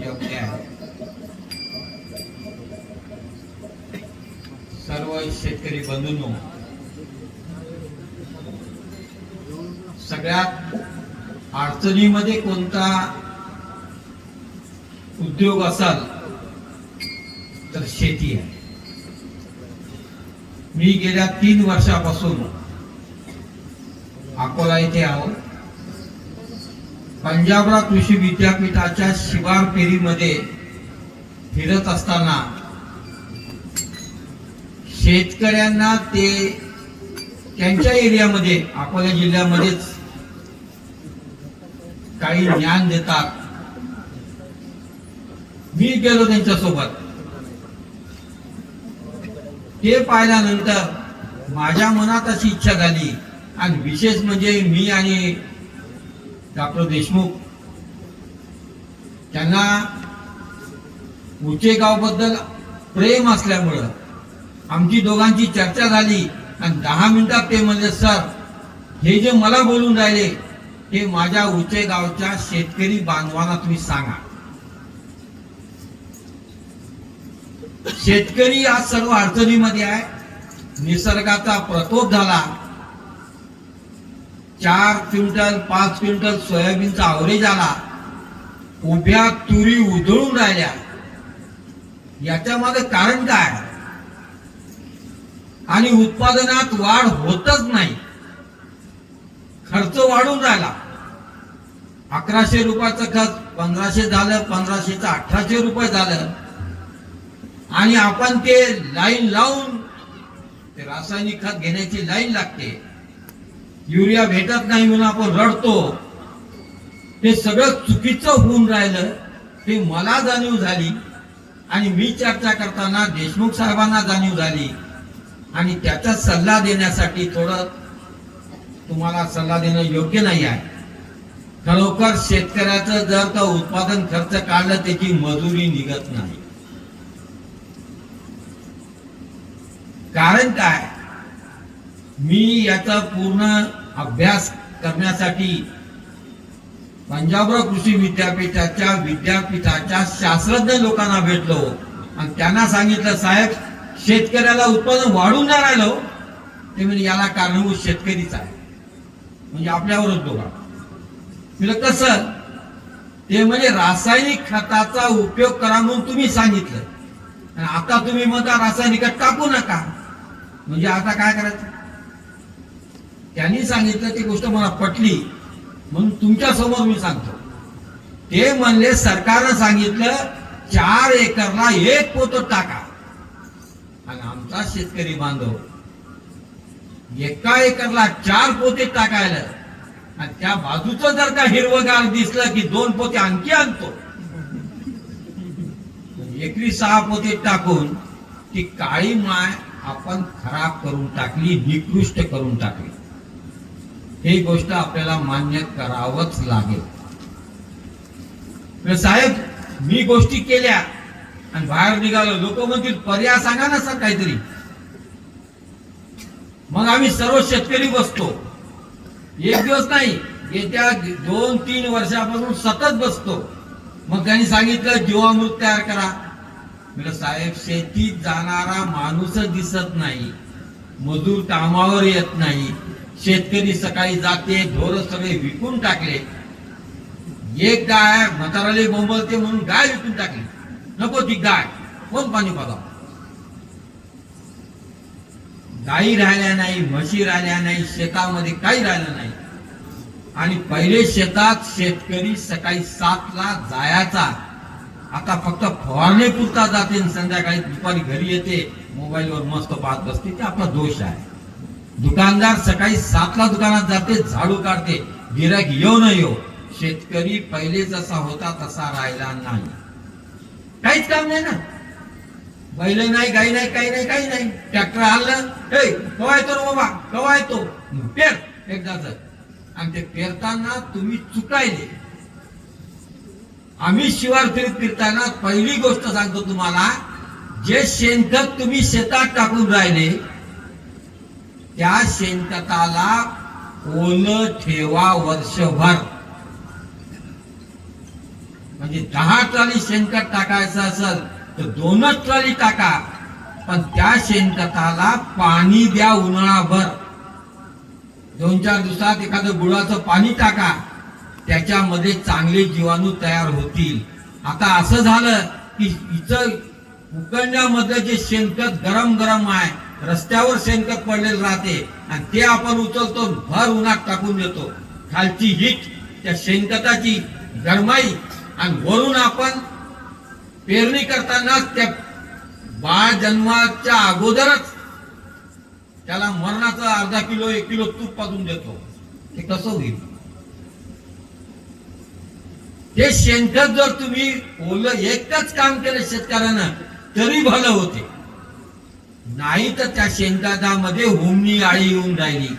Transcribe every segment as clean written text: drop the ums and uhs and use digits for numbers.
योग्य आहे. सर्व शेतकरी बंधूंनो, सगळ्यात अडचणीमध्ये कोणता उद्योग असाल तर शेती आहे. मी गेल्या 3 वर्षापासून अकोला येथे आहो. पंजाबराव कृषी विद्यापीठाच्या शिवार फेरीमध्ये फिरत असताना शेतकऱ्यांना ते त्यांच्या एरियामध्ये अकोला जिल्ह्यामध्येच काही ज्ञान देतात. मी गेलो त्यांच्यासोबत. ते पाहिल्यानंतर माझ्या मनात अशी इच्छा झाली, आणि विशेष म्हणजे मी आणि डॉक्टर देशमुख त्यांना उचेगाव बद्दल प्रेम असल्यामुळं आमची दोघांची चर्चा झाली. आणि 10 मिनिटात ते म्हणले, सर हे जे मला बोलून राहिले ते माझ्या उचेगावच्या शेतकरी बांधवांना तुम्ही सांगा. शेतकरी आज सर्व अडचणीमध्ये आहे. निसर्गाचा प्रकोप झाला. 4 क्विंटल 5 क्विंटल सोयाबीनचा अवरेज आला. उभ्या तुरी उधळून राहिल्या. याच्या मागे कारण काय? आणि उत्पादनात वाढ होतच नाही. खर्च वाढून राहिला. 1100 रुपयाचं खत 1500 झालं, 1500चं 1800 रुपये झालं. आणि आपण ते लाईन लावून ते रासायनिक खत घेण्याची लाईन लागते. युरिया भेटत नाही म्हणून आपण रडतो. ते सगळं चुकीचं होऊन राहिलं हे मला जाणीव झाली. आणि मी चर्चा करताना देशमुख साहेबांना जाणीव झाली. आणि त्याचा सल्ला देण्यासाठी थोडं तुम्हाला सल्ला देणं योग्य नाही आहे. खरोखर शेतकऱ्याचं जर का उत्पादन खर्च काढलं त्याची मजुरी निघत नाही. कारण काय? मी याचा पूर्ण अभ्यास करण्यासाठी पंजाबराव कृषी विद्यापीठाच्या शास्त्रज्ञ लोकांना भेटलो. आणि त्यांना सांगितलं, साहेब शेतकऱ्याला उत्पादन वाढून नाही राहिलं. ते म्हणजे याला कारणीभूत शेतकरीच आहे. म्हणजे आपल्यावरच दोघा. म्हणजे कसं? ते म्हणजे रासायनिक खताचा उपयोग करा म्हणून तुम्ही सांगितलं, आणि आता तुम्ही म्हणता रासायनिक खत टाकू नका. म्हणजे आता काय करायचं? त्यांनी सांगितलं ती गोष्ट मला पटली म्हणून तुमच्या समोर मी सांगतो. ते म्हणले, सरकारनं सांगितलं 4 एकरला 1 पोत टाका. आणि आमचा शेतकरी बांधव 1 एकरला 4 पोते टाकायला. आणि त्या बाजूचं जर का हिरवगार दिसलं की 2 पोते आणखी आणतो. एकरी 6 पोते टाकून ती काळी माय आपण खराब करून टाकली, निकृष्ट करून टाकली. ही गोष्ट आपल्याला मान्य करावंच लागेल. साहेब मी गोष्टी केल्या आणि बाहेर निघालो. लोक म्हणतील पर्याय सांगा ना सर काहीतरी. मग आम्ही सर्व शेतकरी बसतो. एक दिवस नाही, येत्या 2-3 वर्षापासून सतत बसतो. मग त्यांनी सांगितलं जीवामृत तयार करा. म्हणजे साहेब शेतीत जाणारा माणूसच दिसत नाही. मजूर कामावर येत नाही. शेतकरी सकाळी जाते, ढोर सगळे विकून टाकले. एक गाय म्हाताराले बोंबलते म्हणून गाय विकून टाकली. नको ती गाय, कोण पाणी पाजा. गायी राहिल्या नाही, म्हशी राहिल्या नाही, शेतामध्ये काही राहिलं नाही. आणि पहिले शेतात शेतकरी सकाळी 7ला जायचा. आता फक्त फवारणी पुरता जाते, संध्याकाळी दुपारी घरी येते, मोबाईलवर मस्त पाहत बसते. ते आपला दोष आहे. दुकानदार सकाळी 7ला दुकानात जाते, झाडू काढते, गिऱ्हाईक येऊ न येऊ. शेतकरी पहिले जसा होता तसा राहिला नाही. काहीच काम नाही ना. बैल नाही, गाई नाही, काही नाही, काही नाही. ट्रॅक्टर आणलं, हे कवा येतो रे बाबा, कवा येतो, पेर एकदाच. आणि ते पेरताना तुम्ही चुकायले. आम्ही शिवार फिरत फिरताना पहिली गोष्ट सांगतो तुम्हाला, जे शेणखत तुम्ही शेतात टाकून राहिले त्या शेणखताला ओलं ठेवा वर्षभर. म्हणजे 10 ट्रॉली शेणखत टाकायचं असेल तर 2च ट्रॉली टाका, पण त्या शेणखताला पाणी द्या उन्हाळाभर. 2-4 दिवसात एखादं गुळाचं पाणी टाका, त्याच्यामध्ये चांगले जीवाणू तयार होतील. आता असं झालं की इथं उकळण्यामध्ये जे शेणखत गरम गरम आहे, रस्त्यावर शेणखत पडलेलं राहते आणि ते आपण उचलतो, भर उन्हात टाकून देतो. खालची हीट, त्या शेणखताची गरमाई, आणि वरून आपण पेरणी करताना त्या बाळ जन्माच्या अगोदरच त्याला मरणाचं अर्धा किलो 1 किलो तूप पाजून देतो. हे कसं होईल? ते शेणखत जर तुम्ही ओलं एकच काम केलं शेतकऱ्यानं तरी भलं होते, नाही तर त्या शेणखतामध्ये हुमणी आळी येऊन राहिली.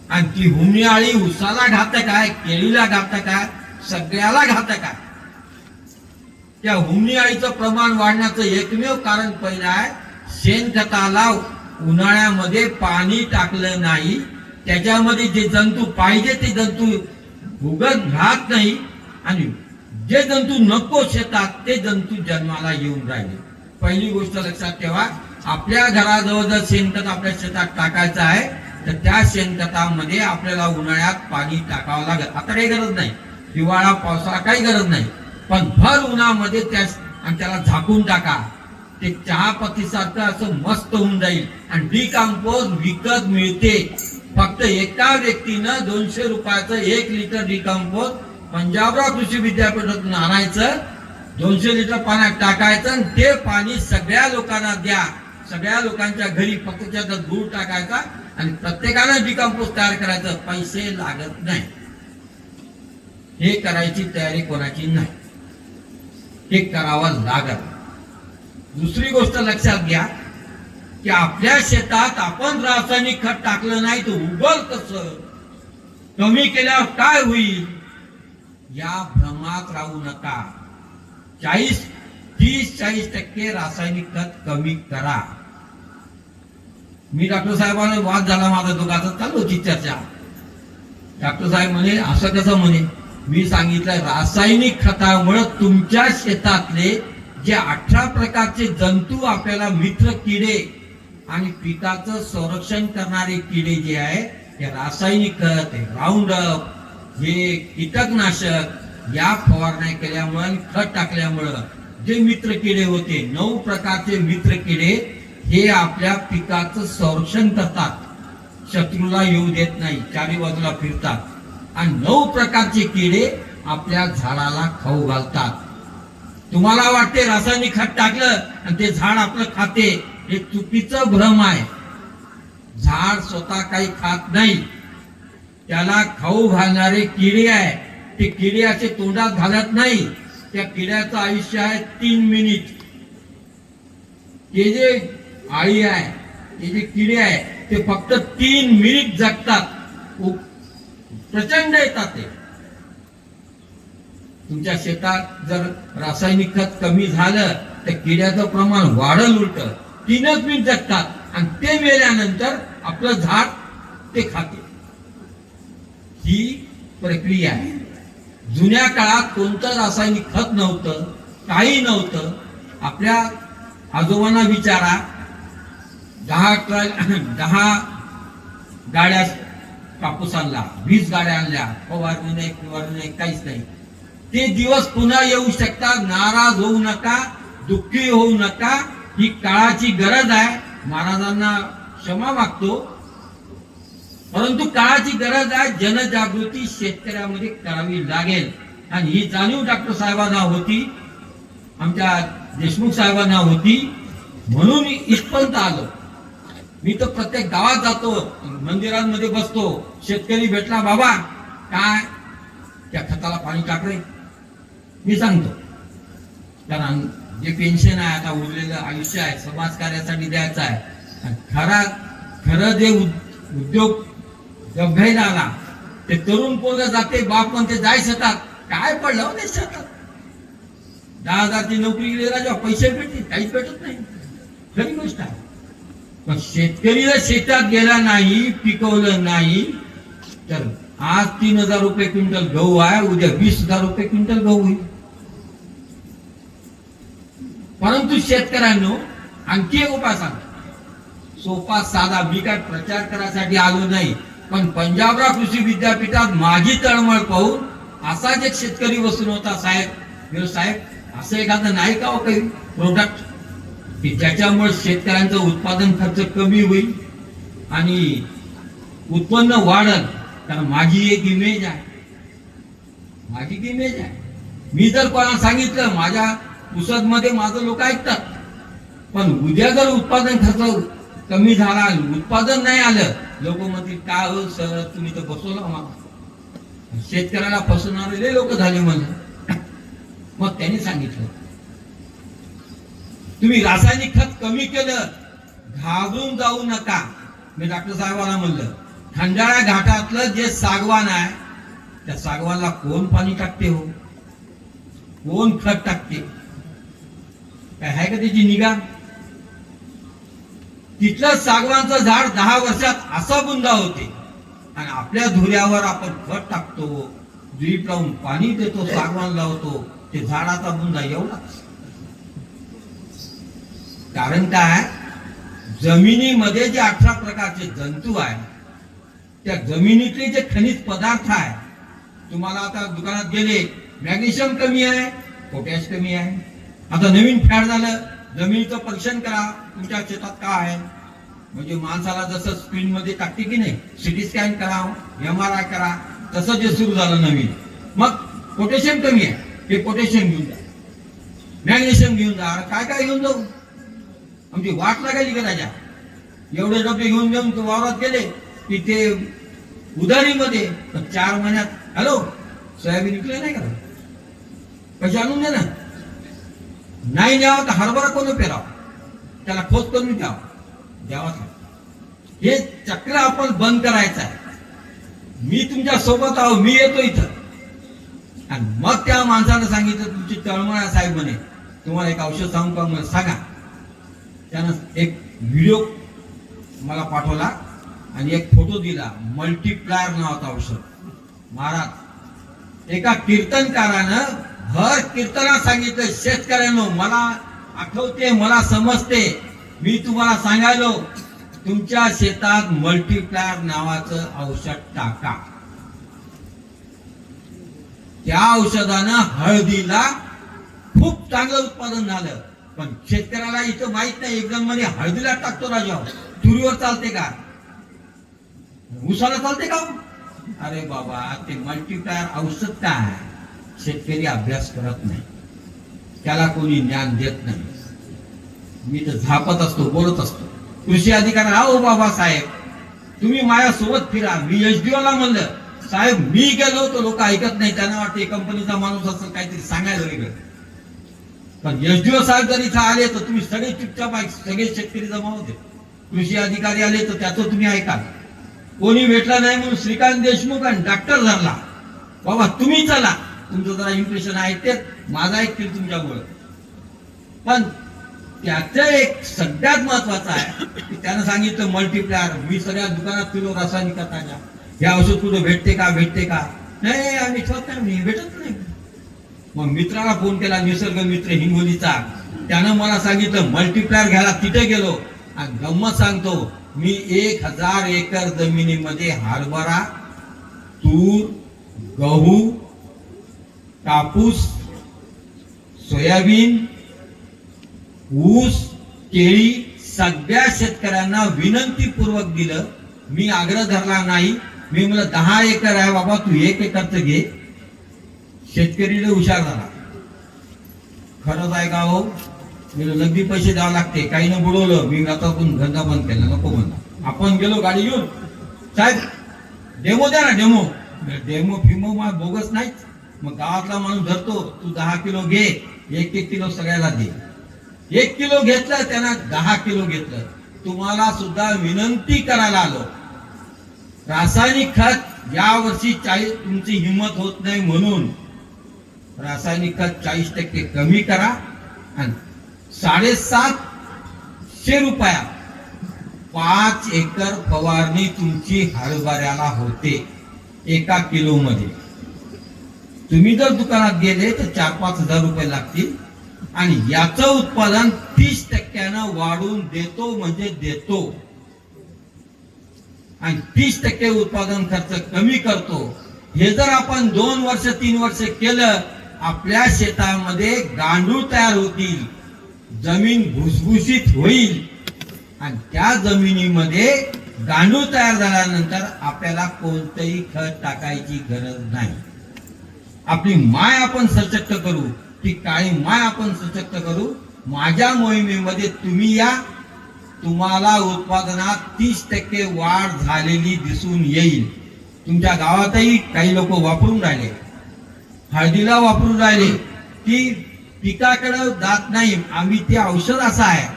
आणि ती हुमणी आळी उसाला घातक आहे, केळीला घातक आहे, सगळ्याला घातक आहे. त्या हुमणी आळीचं प्रमाण वाढण्याचं एकमेव कारण पहिलं आहे, शेणखताला उन्हाळ्यामध्ये पाणी टाकलं नाही. त्याच्यामध्ये जे जंतू पाहिजे ते जंतू उगत राहत नाही, आणि जे जंतू नको शेतात ते जंतू जन्माला येऊन राहिले. पहिली गोष्ट लक्षात ठेवा, आपल्या घराजवळ जर शेणखत आपल्या शेतात टाकायचं आहे तर त्या शेणखतामध्ये आपल्याला उन्हाळ्यात पाणी टाकावं लागेल. आता काही गरज नाही, हिवाळा पावसाळा काही गरज नाही, पण भर उन्हामध्ये त्याला झाकून टाका. ते चहापत्तीसारखं असं मस्त होऊन जाईल. आणि डिकम्पोज विकत मिळते. फक्त एका व्यक्तीनं 200 रुपयाचं 1 लिटर डिकम्पोज पंजाबराव कृषी विद्यापीठातून आणायचं, 200 लिटर पाण्यात टाकायचं आणि ते पाणी सगळ्या लोकांना द्या. सगळ्या लोकांच्या घरी फक्त त्याच्यात गुळ टाकायचा आणि प्रत्येकानं डिकम्पोज तयार करायचं. पैसे लागत नाही. हे करायची तयारी कोणाची नाही, हे करावं लागत. दुसरी गोष्ट लक्षात घ्या की आपल्या शेतात आपण रासायनिक खत टाकलं नाही तर उगल कसं, कमी केल्यावर काय होईल, या भ्रमात राहू नका. 30-40% रासायनिक खत कमी करा. मी डॉक्टर साहेबांना वाद झाला माझा दोघांचा, चालू होती चर्चा. डॉक्टर साहेब म्हणे असं कसं म्हणे. मी सांगितलं रासायनिक खतामुळे तुमच्या शेतातले जे 18 प्रकारचे जंतू आपल्याला मित्र किडे आणि पिकाचं संरक्षण करणारे किडे जे आहे, हे रासायनिक खत, राऊंड अप, हे कीटकनाशक या फवारण्या केल्यामुळे, खत टाकल्यामुळं जे मित्र किडे होते, 9 प्रकारचे मित्र किडे, हे आपल्या पिकाचं संरक्षण करतात, शत्रूला येऊ देत नाही, चारी बाजूला फिरतात. आणि 9 प्रकारचे किडे आपल्या झाडाला खाऊ घालतात. तुम्हाला वाटते रासायनिक खत टाकलं आणि ते झाड आपलं खाते, हे चुकीचं भ्रम आहे. झाड स्वतः काही खात नाही, त्याला खाऊ घालणारे किडे आहे. ते किडे असे तोंडात घालत नाही. त्या किड्याचं आयुष्य आहे 3 मिनिट. ते जे आळी आहे, ते जे किडे आहे, ते फक्त 3 मिनिट जगतात. प्रचंड येतात ते. तुमच्या शेतात जर रासायनिक खत कमी झालं तर किड्याचं प्रमाण वाढल. उलट 3च मिनिट जगतात आणि ते मेल्यानंतर आपलं झाड ते खाते. ही प्रक्रिया आहे. जुन्या काळात कोणतं रासायनिक खत नव्हतं, काही नव्हतं. आपल्या आजोबांना विचारा, 10 गाड्या कापूस आणला, 20 गाड्या आणल्या, फवारणी नाही, काहीच नाही. ते दिवस पुन्हा येऊ शकतात. नाराज होऊ नका, दुःखी होऊ नका. ही काळाची गरज आहे. महाराजांना क्षमा मागतो, परंतु काळाची गरज आहे. जनजागृती शेतकऱ्यामध्ये करावी लागेल. आणि ही जाणीव डॉक्टर साहेबांना होती, आमच्या देशमुख साहेबांना होती, म्हणून इथपर्यंत आलो. मी तर प्रत्येक गावात जातो, मंदिरांमध्ये बसतो. शेतकरी भेटला, बाबा काय त्या खताला पाणी टाक रे, मी सांगतो. कारण जे पेन्शन आहे, आता उरलेलं आयुष्य आहे, समाजकार्यासाठी द्यायचं आहे. खरं जे उद्योग गभ्याला आला, ते तरुण पोरग जाते, बाप म्हणते जाय शेतात. काय पडलं हो ते शेतात? 10,000ची नोकरी गेली राजा, पैसे भेटते, काहीच भेटत नाही. खरी गोष्ट आहे. पण शेतकरी जर शेतात गेला नाही, पिकवलं नाही, तर आज 3,000 रुपये क्विंटल गहू आहे, उद्या 20,000 रुपये क्विंटल गहू होईल. परंतु शेतकऱ्यांनो आणखी एक उपाय सांगतो, सोपा साधा. मी काय प्रचार करायसाठी आलो नाही, पण पंजाबराव कृषी विद्यापीठात माझी तळमळ पाहून असाच एक शेतकरी बसून होता. साहेब साहेब असं एखादं नाही का हो काही प्रोडक्ट की ज्याच्यामुळे शेतकऱ्यांचं उत्पादन खर्च कमी होईल आणि उत्पन्न वाढल. कारण माझी एक इमेज आहे, माझी इमेज आहे. मी जर कोणाला सांगितलं माझ्या पुसदमध्ये माझं लोक ऐकतात, पण उद्या जर उत्पादन खर्च कमी झाला, उत्पादन नाही आलं, लोक म्हणतील का हो सर तुम्ही तर बसवलं आम्हाला. शेतकऱ्याला फसवणारे लोक झाले म्हणलं. मग त्यांनी सांगितलं तुम्ही रासायनिक खत कमी केलं, घाबरून जाऊ नका. मी डॉक्टर साहेबांना म्हणलं खंडाळा घाटातलं जे सागवान आहे त्या सागवानला कोण पाणी टाकते हो, कोण खत टाकते, काय आहे का त्याची निगा? तिथलं सागवानचं झाड 10 वर्षात असा बुंदा होते आणि आपल्या धुऱ्यावर आपण खत टाकतो, ड्रीप लावून पाणी देतो, सागवान लावतो, ते झाडाचा बुंदा एवढाच. कारण काय, जमिनीमध्ये जे 18 प्रकारचे जंतू आहे, त्या जमिनीतले जे खनिज पदार्थ आहे, तुम्हाला आता दुकानात गेले मॅग्नेशियम कमी आहे, पोटॅश कमी आहे. आता नवीन फॅड झालं, जमिनीचं परीक्षण करा तुमच्या शेतात काय आहे. म्हणजे माणसाला जसं स्क्रीन मध्ये टाकते की नाही, सिटी स्कॅन करा, MRI करा, तसं जे सुरू झालं नवीन. मग पोटॅशियम कमी आहे, हे पोटॅशियम घेऊन जा, मॅग्नेशियम घेऊन जा, काय काय घेऊन जाऊ, आमची वाट लागायची का राजा. एवढे डबे घेऊन घेऊन वावरात गेले की ते उधारीमध्ये 4 महिन्यात हॅलो सोयाबीन विकले नाही का, पैसे आणून दे ना. नाही द्यावं तर हरभरा कोण पेराव, त्याला खोत करून द्यावा. हे चक्र आपण बंद करायचं आहे. मी तुमच्या सोबत आहो, मी येतो इथं. आणि मग त्या माणसानं सांगितलं तुमची तळमळ साहेब म्हणे तुम्हाला एक औषध सांगू का, मला सांगा. त्यानं एक व्हिडिओ मला पाठवला आणि एक फोटो दिला, मल्टीप्लायर नावाचं औषध. महाराज एका कीर्तनकारानं भर कीर्तनात सांगितलं, शेतकऱ्यांनो मला आठवते, मला समजते, मी तुम्हाला सांगायलो तुमच्या शेतात मल्टीप्लायर नावाचं औषध टाका. त्या औषधानं हळदीला खूप चांगलं उत्पादन झालं. पण शेतकऱ्याला इथं माहित नाही, एकदम मध्ये हळदीला टाकतो राजा, तुरीवर चालते का, उसाला चालते का? अरे बाबा ते मल्टीप्लायर औषध काय, शेतकरी अभ्यास करत नाही, त्याला कोणी ज्ञान देत नाही. मी तर झापत असतो, बोलत असतो. कृषी अधिकारी हो बाबा साहेब तुम्ही माझ्यासोबत फिरा. मी SDO ला म्हणलं साहेब मी गेलो तर लोक ऐकत नाही, त्यांना वाटते कंपनीचा माणूस असं काहीतरी सांगायला वेगळं. पण SDO साहेब जर इथं आले तर तुम्ही सगळे चुपचाप सगळे शेतकरी जमा होते. कृषी अधिकारी आले तर त्याचं तुम्ही ऐका. कोणी भेटला नाही म्हणून श्रीकांत देशमुख आणि डॉक्टर धरला, बाबा तुम्ही चला, तुमचं जरा इम्प्रेशन आहे ते माझा ऐकतील तुमच्यामुळे. पण त्याचं एक सगळ्यात महत्वाचं आहे की त्यानं सांगितलं मल्टीप्लायर. मी सगळ्या दुकानात फिरलो रासायनिक खताच्या, हे औषध कुठं भेटते का, भेटते का, नाही आम्ही ठेवत नाही, भेटत नाही. मग मित्राला फोन केला, निसर्ग मित्र हिंगोलीचा, त्यानं मला सांगितलं मल्टीप्लायर घ्यायला. तिथे गेलो आणि गंमत सांगतो, मी 1000 एकर जमिनीमध्ये हरभरा, तूर, गहू, कापूस, सोयाबीन, ऊस, केळी सगळ्या शेतकऱ्यांना विनंतीपूर्वक दिलं. मी आग्रह धरला नाही. मी म्हणलं 10 एकर आहे बाबा, तू 1 एकरचं घे. शेतकरी हुशार झाला. खरंच आहे का हो, मी नगदी पैसे द्यावे लागते, काही न बुडवलं. मी आता धंदा बंद केला, नको म्हणला. आपण गेलो गाडी घेऊन, साहेब डेमो द्या ना, डेमो फिमो बोगस नाही. मग गावातला माणूस धरतो, तू 10 किलो घे, 1 किलो सगळ्याला दे. 1 किलो घेतलं त्यांना, 10 किलो घेतलं. तुम्हाला सुद्धा विनंती करायला आलो, रासायनिक खत या वर्षी तुमची हिंमत होत नाही म्हणून रासायनिक खत 40% कमी करा आणि 750 रुपयात 5 एकर फवारणी तुमची हरभऱ्याला होते. 1 किलो मध्ये. तुम्ही जर दुकानात गेले तर 4-5 हजार रुपये लागतील आणि याचं उत्पादन 30% वाढवून देतो म्हणजे देतो. आणि 30% उत्पादन खर्च कमी करतो. हे जर आपण 2 वर्ष 3 वर्ष केलं, आपल्या शेतामध्ये गांडूळ तयार होतील, जमीन भुसभुशीत होईल आणि त्या जमिनीमध्ये गांडूळ तयार झाल्यानंतर आपल्याला कोणतंही खत टाकायची गरज नाही. आपली माय आपण सशक्त करू, ती काळी माय आपण सशक्त करू. माझ्या मोहिमेमध्ये तुम्ही या, तुम्हाला उत्पादनात 30% वाढ झालेली दिसून येईल. तुमच्या गावातही काही लोक वापरून राहिले, हळदीला वापरून राहिले, ती पिकाकडे जात नाही. आम्ही ते औषध असं आहे,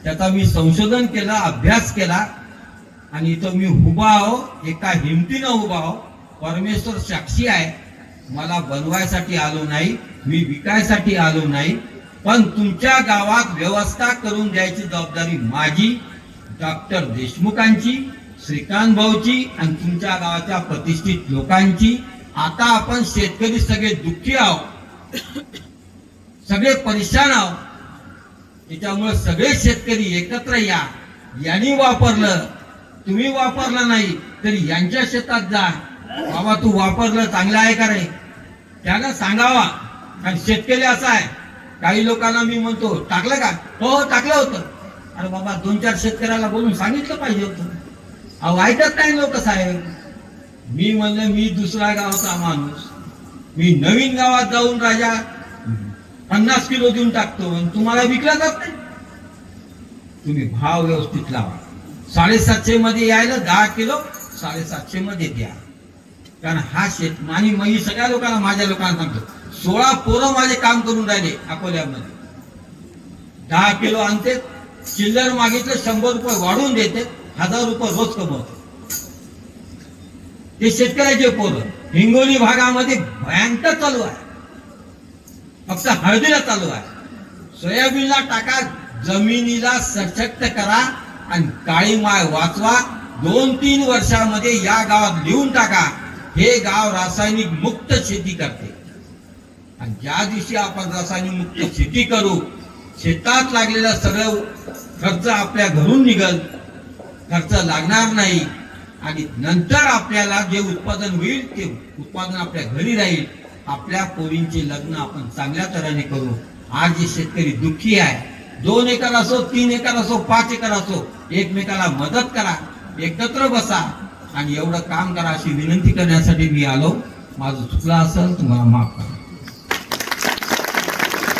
त्याचा मी संशोधन केलं, अभ्यास केला आणि इथं मी उभा आहो, एका हिमतीनं उभा आहो. परमेश्वर साक्षी आहे, मला बनवायसाठी आलो नाही, मी विकायसाठी आलो नाही, पण तुमच्या गावात व्यवस्था करून द्यायची जबाबदारी माझी, डॉक्टर देशमुखांची, श्रीकांत भाऊची आणि तुमच्या गावाच्या प्रतिष्ठित लोकांची. आता आपण शेतकरी सगळे दुःखी आहोत, सगळे परेशान आहोत. त्याच्यामुळे सगळे शेतकरी एकत्र या. यांनी वापरलं, तुम्ही वापरलं नाही तरी यांच्या शेतात जा, बाबा तू वापरलं चांगलं आहे का रे, त्याला सांगावा. कारण शेतकरी असा आहे, काही लोकांना मी म्हणतो टाकलं का, हो टाकलं होतं. अरे बाबा 2-4 शेतकऱ्याला बोलून सांगितलं पाहिजे होतं. अहो ऐकत नाही लोक साहेब. मी म्हणलं मी दुसऱ्या गावचा माणूस, मी नवीन गावात जाऊन राजा 50 किलो देऊन टाकतो आणि तुम्हाला विकला जात नाही. तुम्ही भाव व्यवस्थित लावा. 750 मध्ये यायला 10 किलो 750 मध्ये द्या. कारण हा शेत आणि मी सगळ्या लोकांना, माझ्या लोकांना सांगतो, 16 पोरं माझे काम करून राहिले अकोल्यामध्ये. 10 किलो आणते, चिल्लर मागितलं 100 रुपये वाढवून देते, 1000 रुपये रोज कमवते. ते शेतकऱ्याचे पोरं. हिंगोली भागामध्ये भयंकर चालू आहे, फक्त हळदीला चालू आहे. सोयाबीनला टाका, जमिनीला सशक्त करा आणि काळी माय वाचवा. 2-3 वर्षामध्ये या गावात लिहून टाका, हे गाव रासायनिक मुक्त शेती करते. आणि ज्या दिवशी आपण रासायनिक मुक्त शेती करू, शेतात लागलेला सगळं खर्च आपल्या घरून निघल, खर्च लागणार नाही. आणि नंतर आपल्याला जे उत्पादन होईल ते उत्पादन आपल्या घरी राहील. आपल्या पोरींचे लग्न आपण चांगल्या तऱ्हेने करू. आज जे शेतकरी दुःखी आहे, 2 एकर असो, 3 एकर असो, 5 एकर असो, एकमेकाला मदत करा, एकत्र बसा आणि एवढं काम करा, अशी विनंती करण्यासाठी मी आलो. माझं चुकलं असेल तुम्हाला माफ करा.